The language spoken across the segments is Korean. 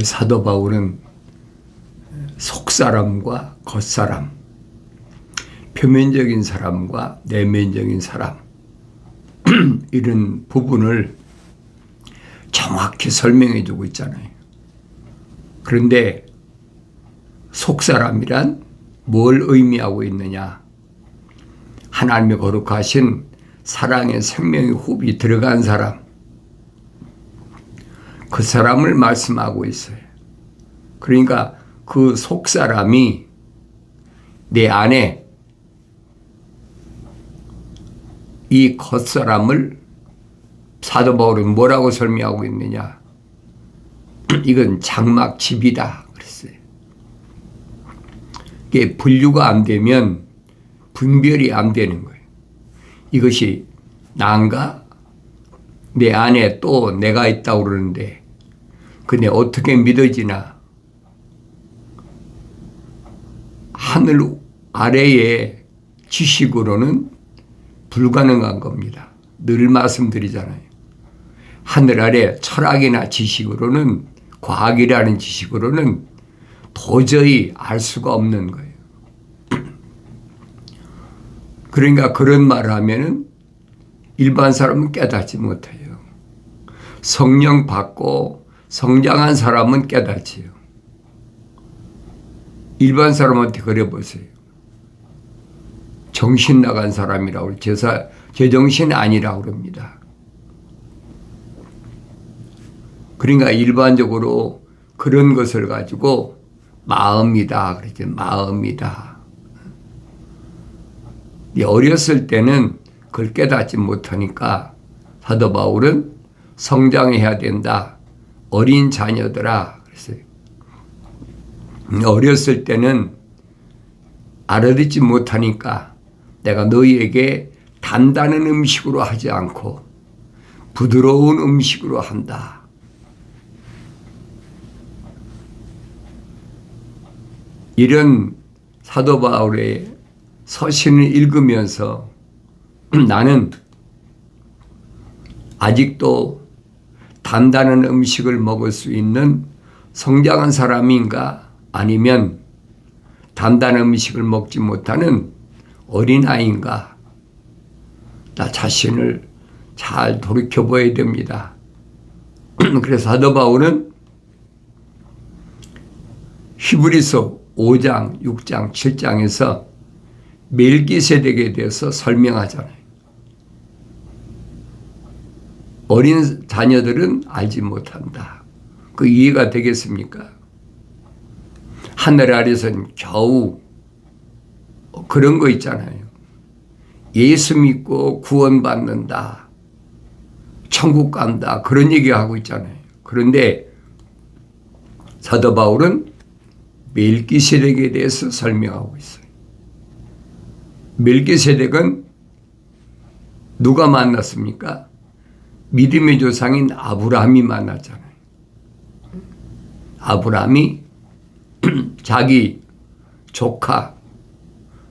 사도 바울은 속사람과 겉사람, 표면적인 사람과 내면적인 사람 이런 부분을 정확히 설명해 주고 있잖아요. 그런데 속사람이란 뭘 의미하고 있느냐? 하나님의 거룩하신 사랑의 생명의 호흡이 들어간 사람, 그 사람을 말씀하고 있어요. 그러니까 그 속사람이 내 안에 이 겉사람을 사도 바울은 뭐라고 설명하고 있느냐? 이건 장막집이다 그랬어요. 이게 분류가 안 되면 분별이 안 되는 거예요. 이것이 나인가? 내 안에 또 내가 있다고 그러는데 근데 어떻게 믿어지나? 하늘 아래의 지식으로는 불가능한 겁니다. 늘 말씀드리잖아요. 하늘 아래 철학이나 지식으로는, 과학이라는 지식으로는 도저히 알 수가 없는 거예요. 그러니까 그런 말을 하면은 일반 사람은 깨닫지 못해요. 성령 받고 성장한 사람은 깨닫지요. 일반 사람한테 그래 보세요. 정신 나간 사람이라고, 제정신 아니라고 그럽니다. 그러니까 일반적으로 그런 것을 가지고 마음이다 그러죠. 마음이다. 어렸을 때는 그걸 깨닫지 못하니까 사도 바울은 성장해야 된다. 어린 자녀들아 그랬어요. 어렸을 때는 알아듣지 못하니까 내가 너희에게 단단한 음식으로 하지 않고 부드러운 음식으로 한다. 이런 사도 바울의 서신을 읽으면서 나는 아직도 단단한 음식을 먹을 수 있는 성장한 사람인가? 아니면 단단한 음식을 먹지 못하는 어린아이인가? 나 자신을 잘 돌이켜봐야 됩니다. 그래서 사도 바울은 히브리서 5장, 6장, 7장에서 멜기세덱에 대해서 설명하잖아요. 어린 자녀들은 알지 못한다. 그 이해가 되겠습니까? 하늘 아래서는 겨우 그런 거 있잖아요. 예수 믿고 구원받는다. 천국 간다. 그런 얘기하고 있잖아요. 그런데 사도 바울은 멜기세덱에 대해서 설명하고 있어요. 멜기세덱은 누가 만났습니까? 믿음의 조상인 아브라함이 만났잖아요. 아브라함이 자기 조카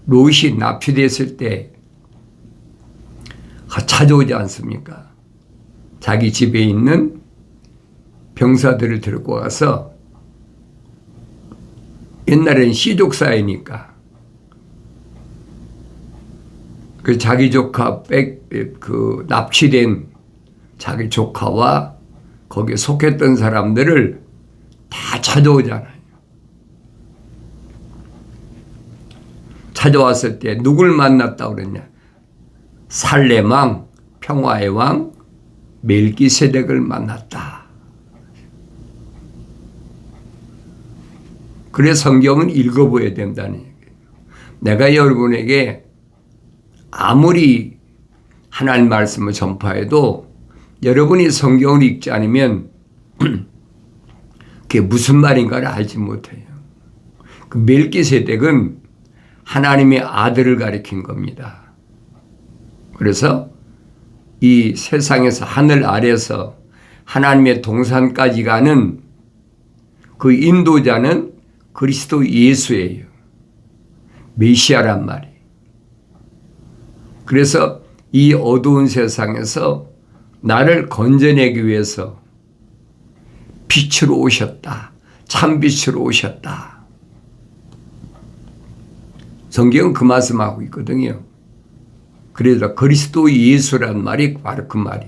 롯이 납치됐을 때 찾아오지 않습니까? 자기 집에 있는 병사들을 데리고 와서, 옛날엔 시족사회니까 그 자기 조카 납치된 자기 조카와 거기에 속했던 사람들을 다 찾아오잖아요. 찾아왔을 때 누굴 만났다고 그랬냐? 살렘 왕, 평화의 왕 멜기세덱을 만났다. 그래서 성경은 읽어봐야 된다는 얘기예요. 내가 여러분에게 아무리 하나님 말씀을 전파해도 여러분이 성경을 읽지 않으면 그게 무슨 말인가를 알지 못해요. 그 멜기세덱은 하나님의 아들을 가리킨 겁니다. 그래서 이 세상에서 하늘 아래서 하나님의 동산까지 가는 그 인도자는 그리스도 예수예요. 메시아란 말이에요. 그래서 이 어두운 세상에서 나를 건져내기 위해서 빛으로 오셨다. 참빛으로 오셨다. 성경은 그 말씀하고 있거든요. 그래서 그리스도 예수란 말이 바로 그 말이.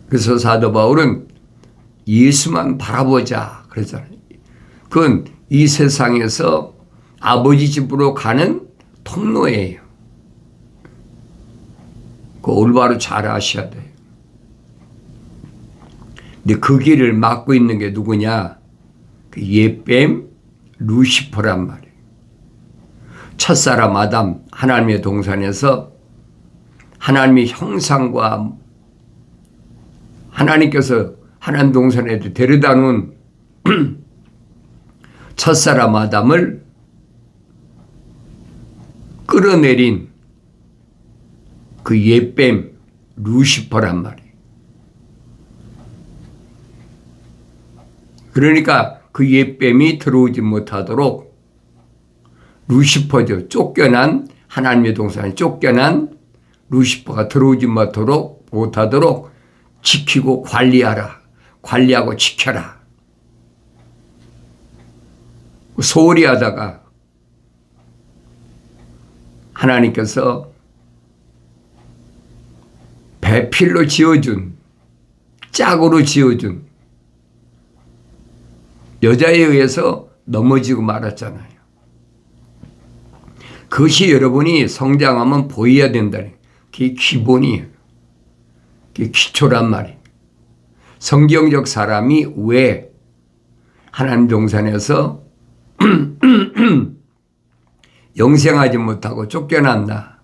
그래서 사도 바울은 예수만 바라보자 그러잖아요. 그건 이 세상에서 아버지 집으로 가는 통로예요. 그 올바로 잘 아셔야 돼요. 근데 그 길을 막고 있는 게 누구냐? 그 옛뱀 루시퍼란 말이에요. 첫사람 아담 하나님의 동산에서 하나님의 형상과 하나님께서 하나님 동산에 데려다 놓은 첫사람 아담을 끌어내린 그 옛뱀 루시퍼란 말이에요. 그러니까 그 옛뱀이 들어오지 못하도록 루시퍼죠. 쫓겨난 하나님의 동산에 쫓겨난 루시퍼가 들어오지 못하도록 지키고 관리하라. 관리하고 지켜라. 소홀히 하다가 하나님께서 배필로 지어준, 짝으로 지어준 여자에 의해서 넘어지고 말았잖아요. 그것이 여러분이 성장하면 보여야 된다는 그게 기본이에요. 그게 기초란 말이에요. 성경적 사람이 왜 하나님 동산에서 영생하지 못하고 쫓겨난다.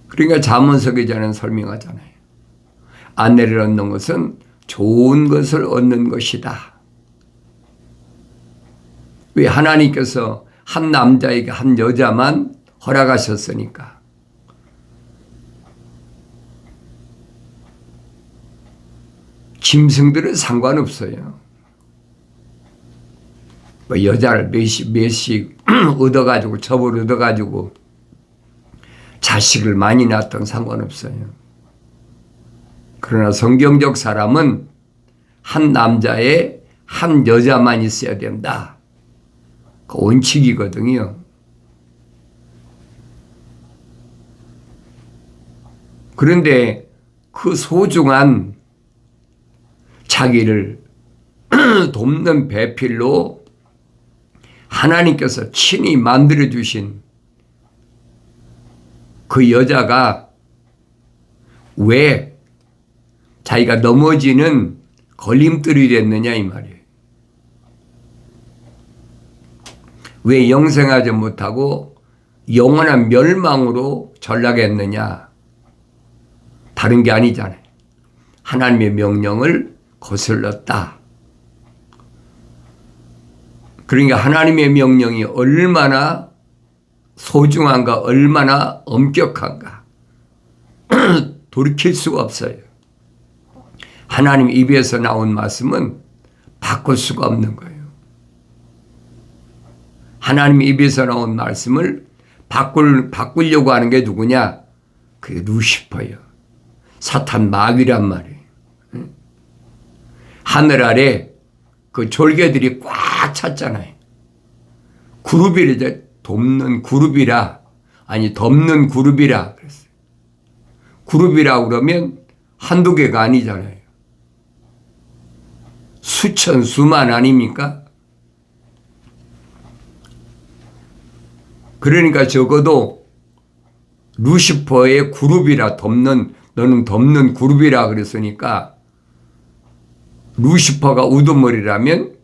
그러니까 잠언서 기자는 설명하잖아요. 아내를 얻는 것은 좋은 것을 얻는 것이다. 왜 하나님께서 한 남자에게 한 여자만 허락하셨으니까. 짐승들은 상관없어요. 뭐 여자를 몇씩 얻어가지고 첩을 얻어가지고 자식을 많이 낳았던 상관없어요. 그러나 성경적 사람은 한 남자에 한 여자만 있어야 된다. 그 원칙이거든요. 그런데 그 소중한 자기를 돕는 배필로 하나님께서 친히 만들어주신 그 여자가 왜 자기가 넘어지는 걸림돌이 됐느냐 이 말이에요. 왜 영생하지 못하고 영원한 멸망으로 전락했느냐. 다른 게 아니잖아요. 하나님의 명령을 거슬렀다. 그러니까 하나님의 명령이 얼마나 소중한가, 얼마나 엄격한가. 돌이킬 수가 없어요. 하나님 입에서 나온 말씀은 바꿀 수가 없는 거예요. 하나님 입에서 나온 말씀을 바꾸려고 하는 게 누구냐? 그게 루시퍼예요. 사탄 마귀란 말이에요. 하늘 아래 그 졸개들이 꽉 찼잖아요. 그룹이라, 덮는 그룹이라, 아니 덮는 그룹이라 그랬어요. 그룹이라 그러면 한두 개가 아니잖아요. 수천, 수만 아닙니까? 그러니까 적어도 루시퍼의 그룹이라 너는 덮는 그룹이라 그랬으니까 루시퍼가 우두머리라면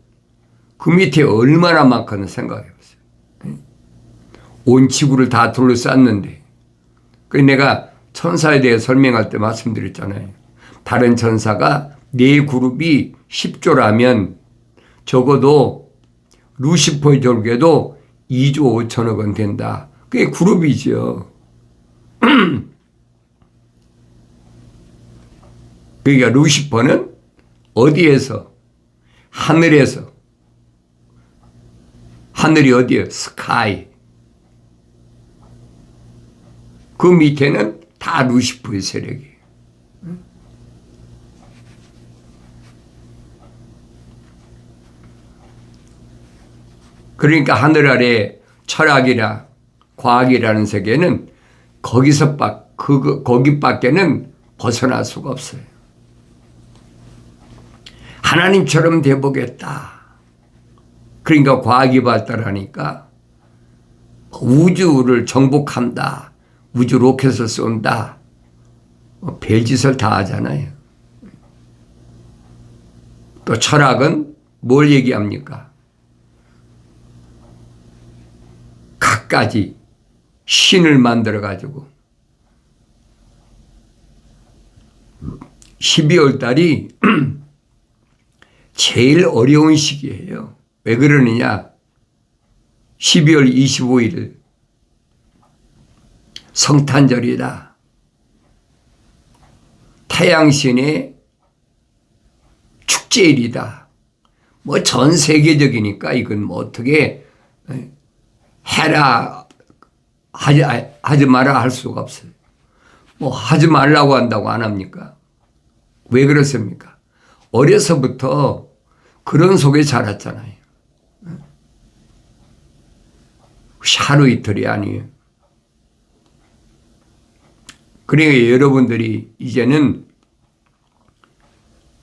그 밑에 얼마나 많거든 생각해보세요. 온 지구를 다 둘러쌌는데. 그래서 내가 천사에 대해 설명할 때 말씀드렸잖아요. 다른 천사가 네 그룹이 10조라면 적어도 루시퍼의 졸개도 2조 5천억 원 된다. 그게 그룹이죠. 그러니까 루시퍼는 어디에서? 하늘에서. 하늘이 어디예요? 스카이. 그 밑에는 다 루시퍼의 세력이에요. 그러니까 하늘 아래 철학이나 과학이라는 세계는 거기밖에는 벗어날 수가 없어요. 하나님처럼 돼보겠다. 그러니까 과학이 발달하니까 우주를 정복한다. 우주 로켓을 쏜다. 별짓을 다 하잖아요. 또 철학은 뭘 얘기합니까? 갖가지 신을 만들어 가지고 12월 달이 제일 어려운 시기예요. 왜 그러느냐? 12월 25일 성탄절이다. 태양신의 축제일이다. 뭐 전 세계적이니까 이건 뭐 어떻게 해라 하지 마라 할 수가 없어요. 뭐 하지 말라고 한다고 안 합니까? 왜 그렇습니까? 어려서부터 그런 속에 자랐잖아요. 하루 이틀이 아니에요. 그러니까 여러분들이 이제는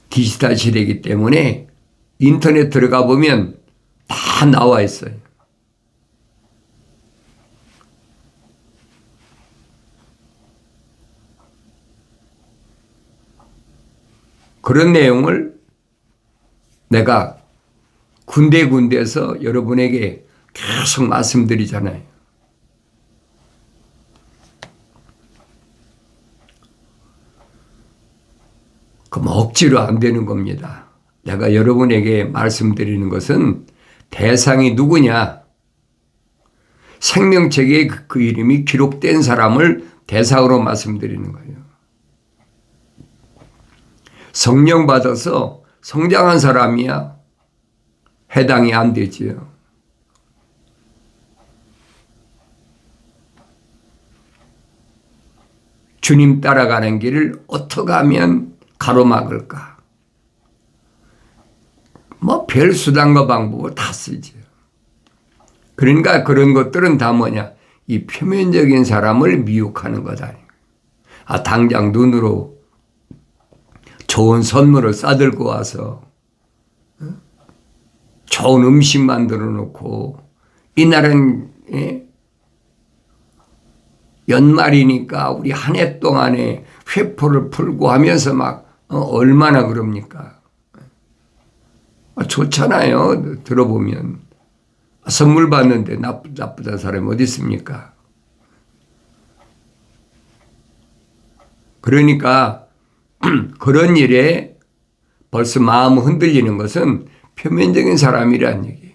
디지털 시대이기 때문에 인터넷 들어가 보면 다 나와 있어요. 그런 내용을 내가 군데군데에서 여러분에게 계속 말씀드리잖아요. 그럼 억지로 안 되는 겁니다. 내가 여러분에게 말씀드리는 것은 대상이 누구냐? 생명책에 그 이름이 기록된 사람을 대상으로 말씀드리는 거예요. 성령 받아서 성장한 사람이야 해당이 안 되지요. 주님 따라가는 길을 어떻게 하면 가로막을까? 뭐 별 수단과 방법을 다 쓰죠. 그러니까 그런 것들은 다 뭐냐? 이 표면적인 사람을 미혹하는 거다. 당장 눈으로 좋은 선물을 싸들고 와서 좋은 음식 만들어 놓고 이날은 연말이니까 우리 한 해 동안에 회포를 풀고 하면서 막 얼마나 그럽니까? 좋잖아요. 들어보면. 선물 받는데 나쁘다는 사람이 어디 있습니까? 그러니까 그런 일에 벌써 마음 흔들리는 것은 표면적인 사람이란 얘기예요.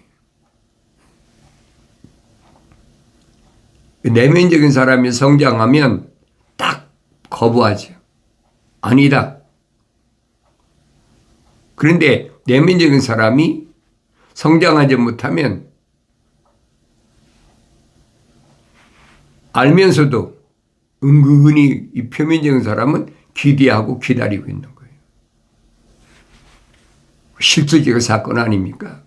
내면적인 사람이 성장하면 딱 거부하죠. 아니다. 그런데 내면적인 사람이 성장하지 못하면 알면서도 은근히 이 표면적인 사람은 기대하고 기다리고 있는 거예요. 실질적인 사건 아닙니까?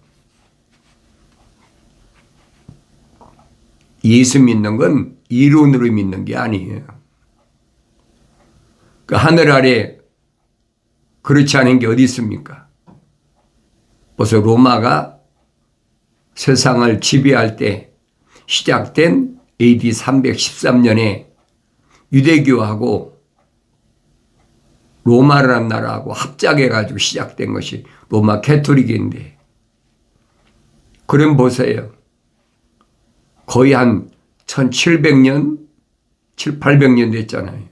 예수 믿는 건 이론으로 믿는 게 아니에요. 그 하늘 아래 그렇지 않은 게 어디 있습니까? 벌써 로마가 세상을 지배할 때 시작된 AD 313년에 유대교하고 로마라는 나라하고 합작해가지고 시작된 것이 로마 캐토릭인데, 그럼 보세요. 거의 한 1700년, 800년 됐잖아요.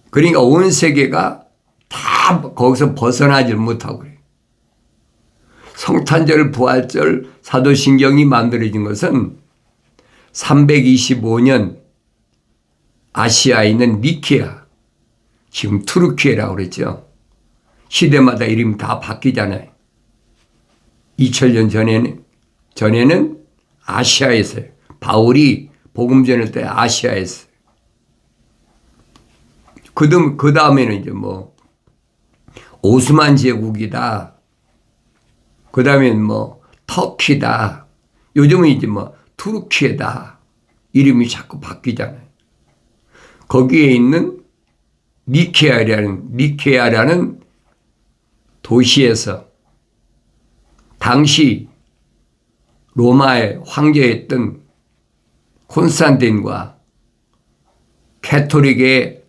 그러니까 온 세계가 다 거기서 벗어나질 못하고 그래요. 성탄절, 부활절, 사도신경이 만들어진 것은 325년 아시아에 있는 니케아, 지금 투르키에라고 그랬죠. 시대마다 이름이 다 바뀌잖아요. 2000년 전에는 아시아에서요. 바울이 복음 전할 때 아시아에서. 그 다음에는 이제 뭐 오스만 제국이다. 그 다음에는 뭐 터키다. 요즘은 이제 뭐 투르키에다. 이름이 자꾸 바뀌잖아요. 거기에 있는 니케아라는 도시에서 당시 로마의 황제였던 콘스탄틴과 캐토릭의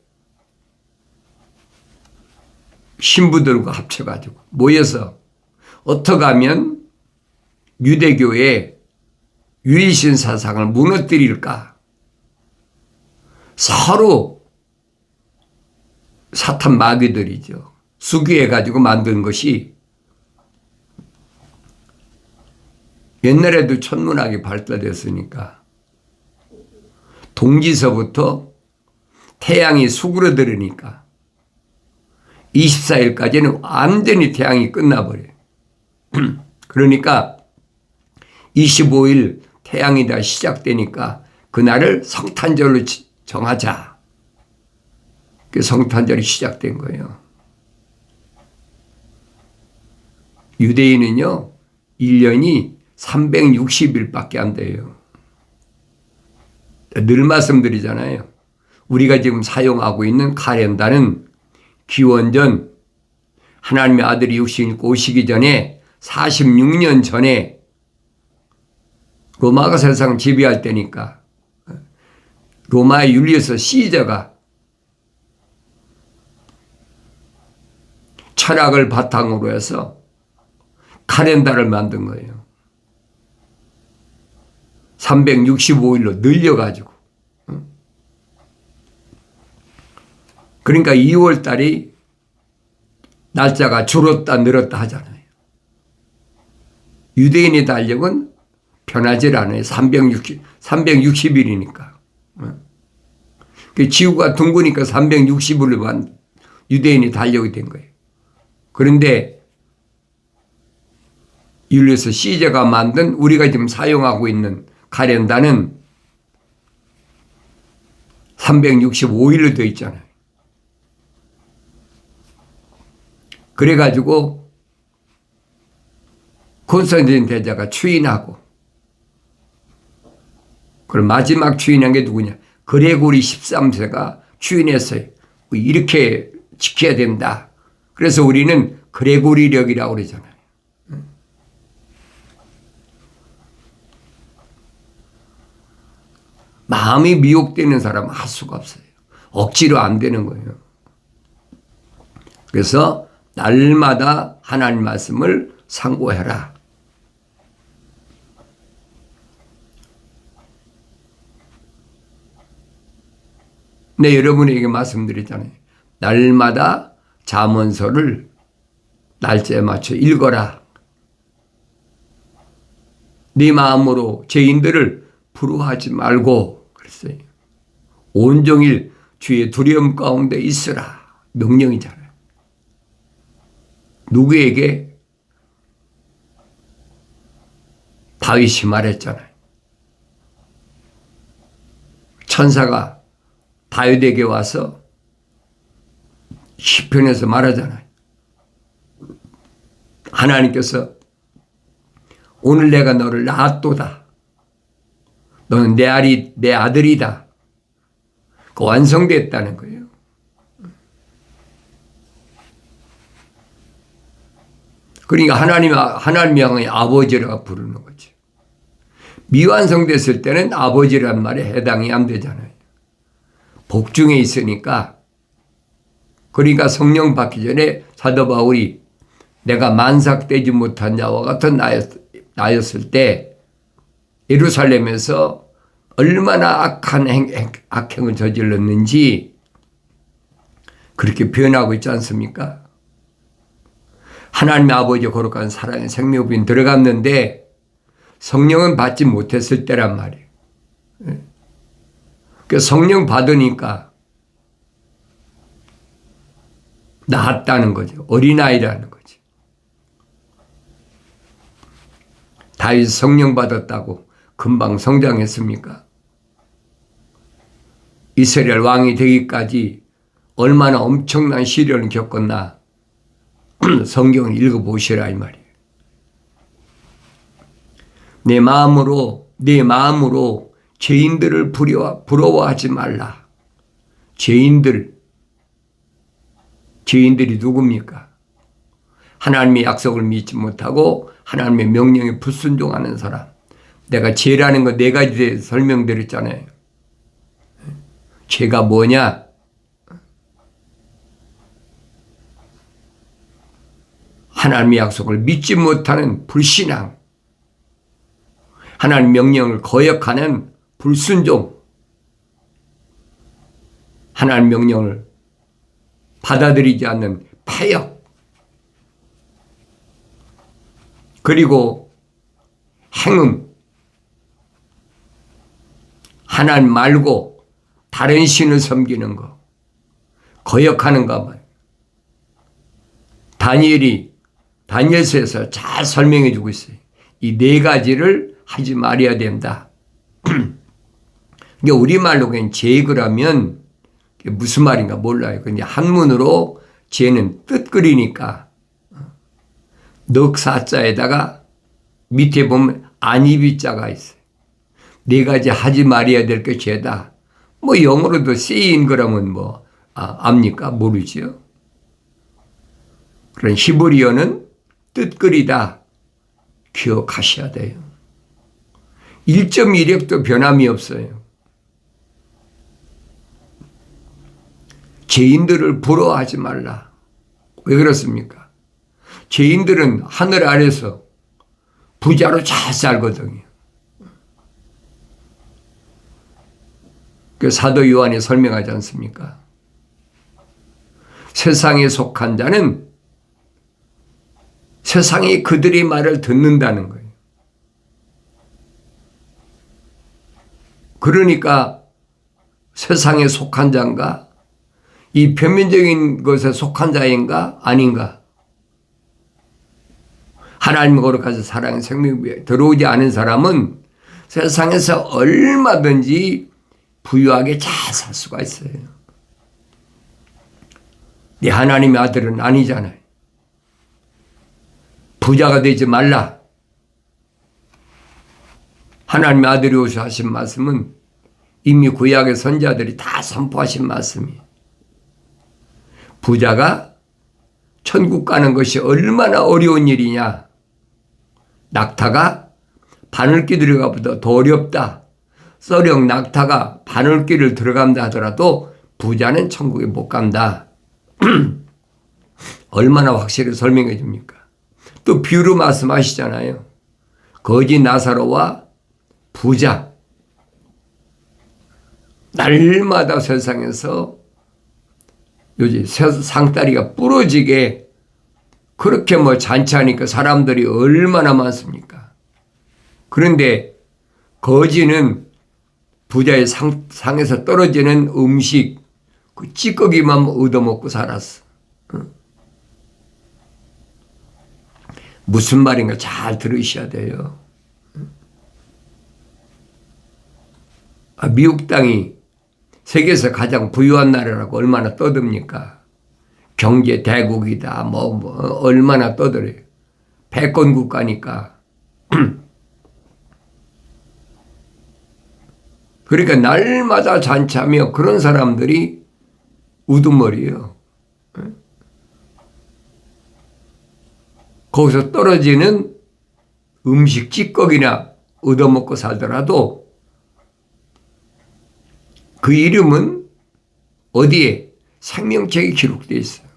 신부들과 합쳐가지고 모여서 어떻게 하면 유대교의 유일신 사상을 무너뜨릴까? 서로 사탄 마귀들이죠. 수기해가지고 만든 것이 옛날에도 천문학이 발달됐으니까 동지서부터 태양이 수그러들으니까 24일까지는 완전히 태양이 끝나버려요. 그러니까 25일 태양이 다 시작되니까 그날을 성탄절로 정하자. 그 성탄절이 시작된 거예요. 유대인은요, 1년이 360일밖에 안 돼요. 늘 말씀드리잖아요. 우리가 지금 사용하고 있는 카렌다는 기원전 하나님의 아들이 육신 입고 오시기 전에 46년 전에 로마가 세상을 지배할 때니까 로마의 율리어스 시저가 철학을 바탕으로 해서 카렌다를 만든 거예요. 365일로 늘려가지고. 그러니까 2월 달이 날짜가 줄었다 늘었다 하잖아요. 유대인의 달력은 변하질 않아요. 360일이니까. 지구가 둥그니까 360일로만 유대인이 달력이 된 거예요. 그런데 율리어스 시저가 만든 우리가 지금 사용하고 있는 카렌다는 365일로 되어 있잖아요. 그래가지고 콘스탄틴 대제가 추인하고 그럼 마지막 추인한 게 누구냐? 그레고리 13세가 추인했어요. 이렇게 지켜야 된다. 그래서 우리는 그레고리력이라고 그러잖아요. 마음이 미혹되는 사람은 할 수가 없어요. 억지로 안 되는 거예요. 그래서 날마다 하나님 말씀을 상고해라. 네, 여러분에게 말씀드렸잖아요. 날마다 잠언서를 날짜에 맞춰 읽어라. 네 마음으로 죄인들을 부러워하지 말고 그랬어요. 온종일 주의 두려움 가운데 있으라. 명령이잖아요. 누구에게? 다윗이 말했잖아요. 천사가 다윗에게 와서 시편에서 말하잖아요. 하나님께서 오늘 내가 너를 낳았도다. 너는 내 아들이다. 그 완성됐다는 거예요. 그러니까 하나님이 향해 아버지라고 부르는 거죠. 미완성됐을 때는 아버지란 말에 해당이 안 되잖아요. 복중에 있으니까. 그러니까 성령 받기 전에 사도 바울이 내가 만삭되지 못한 자와 같은 나였을 때 예루살렘에서 얼마나 악한 악행을 저질렀는지 그렇게 표현하고 있지 않습니까? 하나님의 아버지의 거룩한 사랑의 생명빈 들어갔는데 성령은 받지 못했을 때란 말이에요. 그 성령 받으니까 나았다는 거죠. 어린아이라는 거죠. 다윗 성령 받았다고 금방 성장했습니까? 이스라엘 왕이 되기까지 얼마나 엄청난 시련을 겪었나 성경을 읽어보시라 이 말이에요. 내 마음으로 죄인들을 부러워하지 말라. 죄인들이 누굽니까? 하나님의 약속을 믿지 못하고 하나님의 명령에 불순종하는 사람. 내가 죄라는 거 4가지 설명드렸잖아요. 죄가 뭐냐? 하나님의 약속을 믿지 못하는 불신앙, 하나님 명령을 거역하는 불순종, 하나님 명령을 받아들이지 않는 패역, 그리고 행음, 하나님 말고 다른 신을 섬기는 거, 거역하는 것 말이에요. 다니엘서에서 잘 설명해 주고 있어요. 이 4가지를 하지 말아야 된다. 그러니까 우리말로 그냥 죄 그러면 무슨 말인가 몰라요. 근데 한문으로 죄는 뜻거리니까 넉사자에다가 밑에 보면 안이비자가 있어요. 4가지 하지 말아야 될 게 죄다. 뭐 영어로도 쓰인 거라면 압니까? 모르지요. 그런 히브리어는 뜻거리다. 기억하셔야 돼요. 1.1획도 변함이 없어요. 죄인들을 부러워하지 말라. 왜 그렇습니까? 죄인들은 하늘 아래서 부자로 잘 살거든요. 그 사도 요한이 설명하지 않습니까? 세상에 속한 자는 세상이 그들의 말을 듣는다는 거예요. 그러니까 세상에 속한 자인가? 이 표면적인 것에 속한 자인가? 아닌가? 하나님을 거룩하셔 사랑의 생명에 들어오지 않은 사람은 세상에서 얼마든지 부유하게 잘 살 수가 있어요. 네 하나님의 아들은 아니잖아요. 부자가 되지 말라. 하나님의 아들이 오셔 하신 말씀은 이미 구약의 선지자들이 다 선포하신 말씀이에요. 부자가 천국 가는 것이 얼마나 어려운 일이냐. 낙타가 바늘길 들어가보다 더 어렵다. 썰령 낙타가 바늘길을 들어간다 하더라도 부자는 천국에 못 간다. 얼마나 확실히 설명해 줍니까? 또 비유로 말씀하시잖아요. 거지 나사로와 부자. 날마다 세상에서 요즘 상다리가 부러지게 그렇게 잔치하니까 사람들이 얼마나 많습니까? 그런데 거지는 부자의 상에서 떨어지는 음식, 그 찌꺼기만 얻어먹고 살았어. 무슨 말인가 잘 들으셔야 돼요. 미국 땅이 세계에서 가장 부유한 나라라고 얼마나 떠듭니까? 경제 대국이다. 얼마나 떠들어요. 패권 국가니까. 그러니까 날마다 잔치하며 그런 사람들이 우두머리예요. 거기서 떨어지는 음식 찌꺼기나 얻어먹고 살더라도 그 이름은 어디에? 생명책에 기록되어 있어요.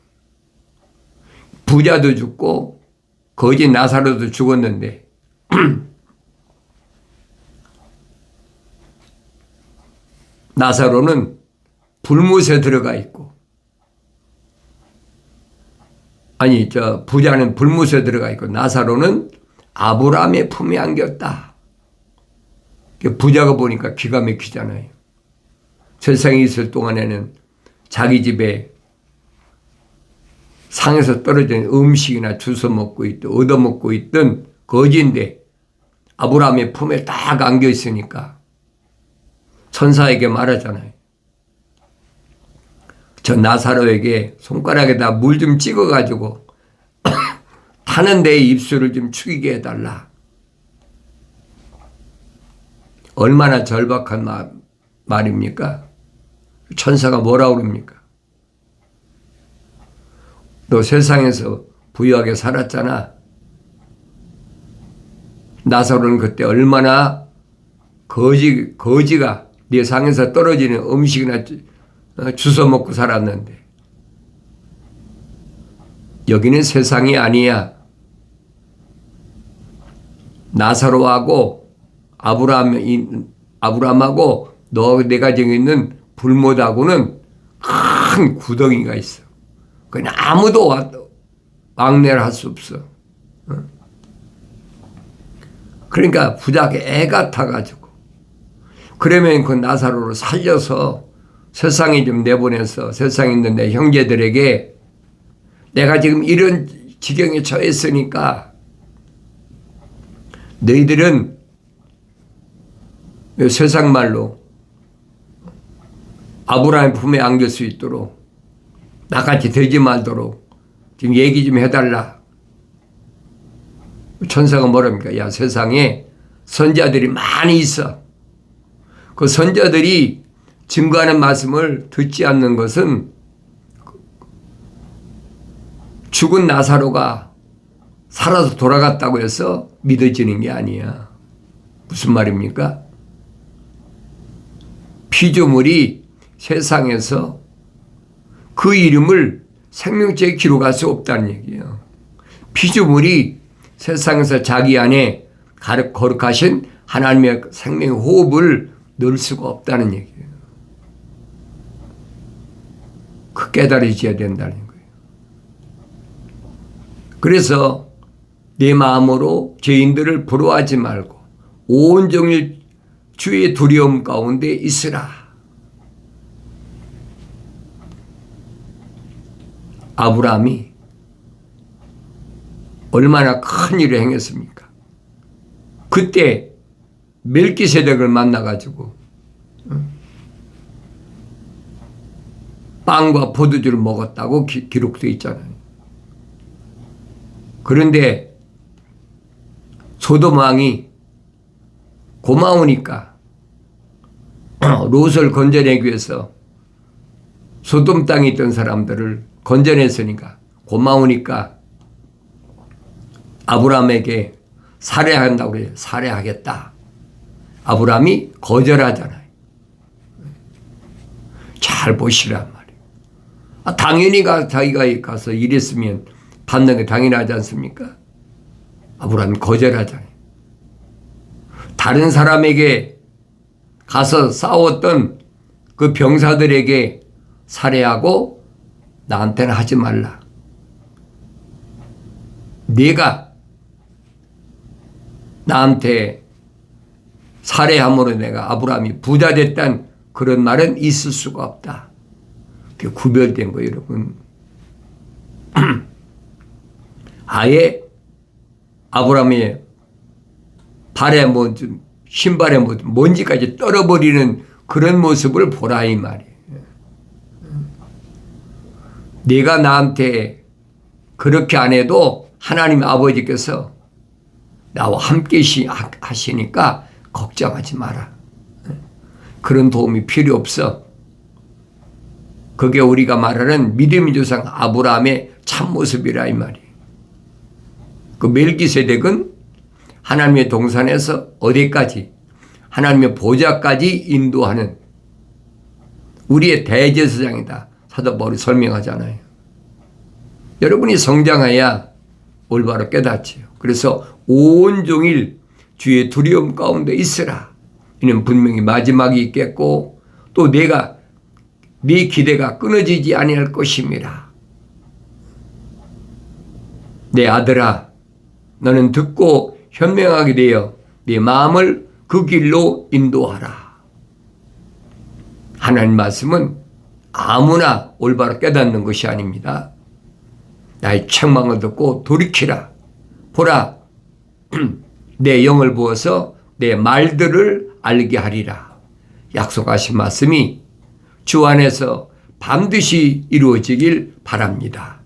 부자도 죽고 거지 나사로도 죽었는데 나사로는 불못에 들어가 있고 부자는 불못에 들어가 있고 나사로는 아브라함의 품에 안겼다. 부자가 보니까 기가 막히잖아요. 세상에 있을 동안에는 자기 집에 상에서 떨어진 음식이나 주워 먹고 있든 얻어먹고 있든 거지인데 아브라함의 품에 딱 안겨 있으니까 천사에게 말하잖아요. 저 나사로에게 손가락에다 물 좀 찍어가지고 타는 내 입술을 좀 축이게 해달라. 얼마나 절박한 말입니까? 천사가 뭐라고 그럽니까? 너 세상에서 부유하게 살았잖아. 나사로는 그때 얼마나 거지가 네 상에서 떨어지는 음식이나 주워 먹고 살았는데 여기는 세상이 아니야. 나사로하고 아브라함하고 내가 정해 있는 불못하고는 큰 구덩이가 있어. 그건 아무도 왕래를 할 수 없어. 그러니까 부자게 애 같아가지고 그러면 그 나사로를 살려서 세상에 좀 내보내서 세상에 있는 내 형제들에게 내가 지금 이런 지경에 처했으니까 너희들은 세상 말로 아브라함의 품에 안길 수 있도록 나같이 되지 말도록 지금 얘기 좀 해달라. 천사가 뭐랍니까? 야, 세상에 선자들이 많이 있어. 그 선자들이 증거하는 말씀을 듣지 않는 것은 죽은 나사로가 살아서 돌아갔다고 해서 믿어지는 게 아니야. 무슨 말입니까? 피조물이 세상에서 그 이름을 생명책에 기록할 수 없다는 얘기예요. 피조물이 세상에서 자기 안에 거룩하신 하나님의 생명의 호흡을 넣을 수가 없다는 얘기예요. 그 깨달아져야 된다는 거예요. 그래서 내 마음으로 죄인들을 부러워하지 말고 온종일 주의 두려움 가운데 있으라. 아브라함이 얼마나 큰 일을 행했습니까? 그때 멜기세덱을 만나가지고 빵과 포도주를 먹었다고 기록되어 있잖아요. 그런데 소돔 왕이 고마우니까 롯을 건져내기 위해서 소돔 땅에 있던 사람들을 건져냈으니까 고마우니까 아브라함에게 살해한다고 그래요. 살해하겠다. 아브라함이 거절하잖아요. 잘 보시란 말이에요. 당연히 자기가 가서 일했으면 받는 게 당연하지 않습니까? 아브라함이 거절하잖아요. 다른 사람에게 가서 싸웠던 그 병사들에게 살해하고 나한테는 하지 말라. 네가 나한테 살해함으로 내가 아브라함이 부자 됐다는 그런 말은 있을 수가 없다. 그게 구별된 거예요, 여러분. 아예 아브라함의 발에 신발에 먼지까지 떨어버리는 그런 모습을 보라 이 말이에요. 네가 나한테 그렇게 안 해도 하나님 아버지께서 나와 함께 하시니까 걱정하지 마라. 그런 도움이 필요 없어. 그게 우리가 말하는 믿음의 조상 아브라함의 참모습이라 이 말이에요. 그 멜기세덱은 하나님의 동산에서 어디까지 하나님의 보좌까지 인도하는 우리의 대제사장이다. 사도 바울이 설명하잖아요. 여러분이 성장해야 올바로 깨닫지요. 그래서 온종일 주의 두려움 가운데 있으라. 이는 분명히 마지막이 있겠고 또 네 기대가 끊어지지 아니할 것임이라. 내 아들아, 너는 듣고 현명하게 되어 네 마음을 그 길로 인도하라. 하나님 말씀은 아무나 올바로 깨닫는 것이 아닙니다. 나의 책망을 듣고 돌이키라. 보라, 내 영을 부어서 내 말들을 알게 하리라. 약속하신 말씀이 주 안에서 반드시 이루어지길 바랍니다.